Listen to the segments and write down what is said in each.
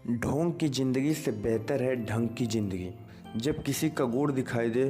ढोंग की ज़िंदगी से बेहतर है ढंग की ज़िंदगी। जब किसी का गुण दिखाई दे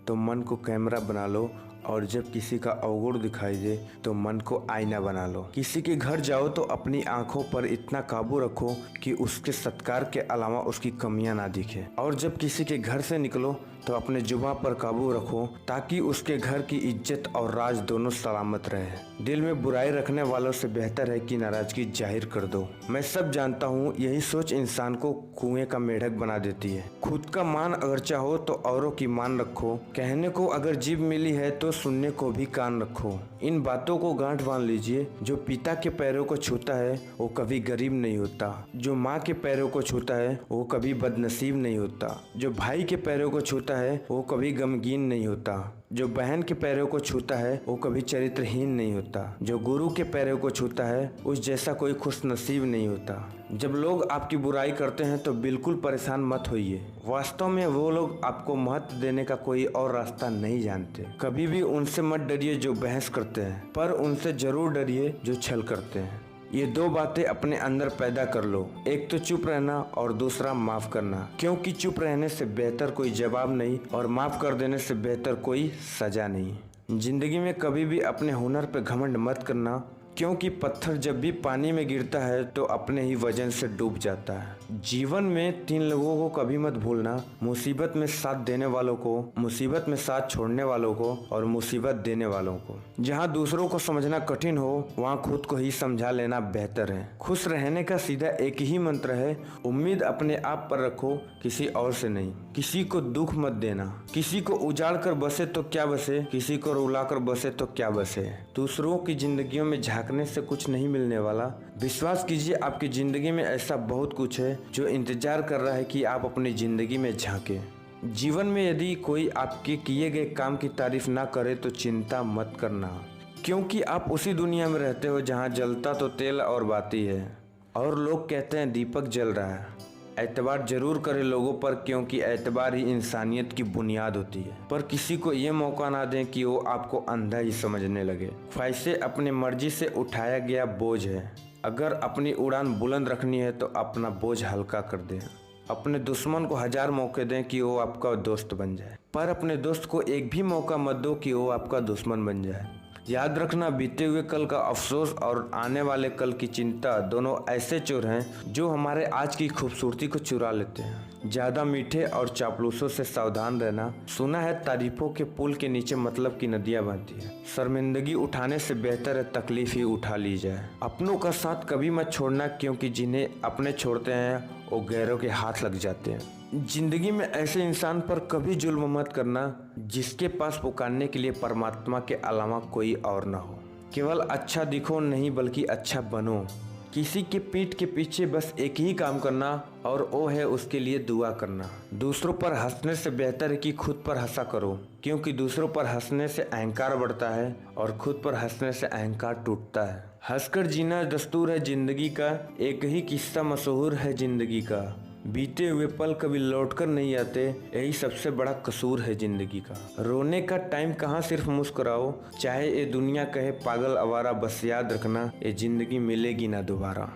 तो मन को कैमरा बना लो, और जब किसी का अवगुण दिखाई दे तो मन को आईना बना लो। किसी के घर जाओ तो अपनी आंखों पर इतना काबू रखो कि उसके सत्कार के अलावा उसकी कमियां ना दिखे, और जब किसी के घर से निकलो तो अपने जुबान पर काबू रखो ताकि उसके घर की इज्जत और राज दोनों सलामत रहे। दिल में बुराई रखने वालों से बेहतर है कि नाराजगी जाहिर कर दो। मैं सब जानता हूँ, यही सोच इंसान को कुएं का मेढक बना देती है। खुद का मान अगर चाहो तो औरों की मान रखो। कहने को अगर जीभ मिली है तो सुनने को भी कान रखो। इन बातों को गांठ बांध लीजिए। जो पिता के पैरों को छूता है वो कभी गरीब नहीं होता। जो माँ के पैरों को छूता है वो कभी बदनसीब नहीं होता। जो भाई के पैरों को छूता है वो कभी गमगीन नहीं होता। जो बहन के पैरों को छूता है वो कभी चरित्रहीन नहीं होता। जो गुरु के पैरों को छूता है उस जैसा कोई खुशनसीब नहीं होता। जब लोग आपकी बुराई करते हैं तो बिल्कुल परेशान मत होइए। वास्तव में वो लोग आपको महत्व देने का कोई और रास्ता नहीं जानते। कभी भी उनसे मत डरिए जो बहस करते हैं, पर उनसे जरूर डरिए जो छल करते हैं। ये दो बातें अपने अंदर पैदा कर लो, एक तो चुप रहना और दूसरा माफ करना। क्योंकि चुप रहने से बेहतर कोई जवाब नहीं और माफ कर देने से बेहतर कोई सजा नहीं। जिंदगी में कभी भी अपने हुनर पे घमंड मत करना, क्योंकि पत्थर जब भी पानी में गिरता है तो अपने ही वजन से डूब जाता है। जीवन में 3 लोगों को कभी मत भूलना, मुसीबत में साथ देने वालों को, मुसीबत में साथ छोड़ने वालों को और मुसीबत देने वालों को। जहाँ दूसरों को समझना कठिन हो वहाँ खुद को ही समझा लेना बेहतर है। खुश रहने का सीधा एक ही मंत्र है, उम्मीद अपने आप पर रखो, किसी और से नहीं। किसी को दुख मत देना। किसी को उजाड़ कर बसे तो क्या बसे, किसी को रुला कर बसे तो क्या बसे। दूसरों की जिंदगियों में झांकने से कुछ नहीं मिलने वाला। विश्वास कीजिए, आपकी जिंदगी में ऐसा बहुत कुछ है जो इंतजार कर रहा है कि आप अपनी जिंदगी में झांके। जीवन में यदि कोई आपके किए गए काम की तारीफ ना करे तो चिंता मत करना, क्योंकि आप उसी दुनिया में रहते हो जहाँ जलता तो तेल और बाती है और लोग कहते हैं दीपक जल रहा है। एतबार जरूर करें लोगों पर, क्योंकि एतबार ही इंसानियत की बुनियाद होती है। पर किसी को ये मौका ना दें कि वो आपको अंधा ही समझने लगे। ख्वाहिशें अपने मर्जी से उठाया गया बोझ है। अगर अपनी उड़ान बुलंद रखनी है तो अपना बोझ हल्का कर दें। अपने दुश्मन को 1000 मौके दें कि वो आपका दोस्त बन जाए, पर अपने दोस्त को एक भी मौका मत दो कि वो आपका दुश्मन बन जाए। याद रखना, बीते हुए कल का अफसोस और आने वाले कल की चिंता दोनों ऐसे चोर हैं जो हमारे आज की खूबसूरती को चुरा लेते हैं। ज्यादा मीठे और चापलूसों से सावधान रहना। सुना है तारीफों के पुल के नीचे मतलब की नदियां बहती है। शर्मिंदगी उठाने से बेहतर है तकलीफ ही उठा ली जाए। अपनों का साथ कभी मत छोड़ना, क्योंकि जिन्हें अपने छोड़ते हैं वो गैरों के हाथ लग जाते हैं। जिंदगी में ऐसे इंसान पर कभी जुल्म मत करना जिसके पास पुकारने के लिए परमात्मा के अलावा कोई और ना हो। केवल अच्छा दिखो नहीं बल्कि अच्छा बनो। किसी के पीठ के पीछे बस एक ही काम करना, और वो है उसके लिए दुआ करना। दूसरों पर हंसने से बेहतर है कि खुद पर हंसा करो, क्योंकि दूसरों पर हंसने से अहंकार बढ़ता है और खुद पर हंसने से अहंकार टूटता है। हंसकर जीना दस्तूर है जिंदगी का, एक ही किस्सा मशहूर है जिंदगी का। बीते हुए पल कभी लौटकर नहीं आते, यही सबसे बड़ा कसूर है जिंदगी का। रोने का टाइम कहाँ सिर्फ मुस्कुराओ, चाहे ये दुनिया कहे पागल आवारा, बस याद रखना ये जिंदगी मिलेगी ना दोबारा।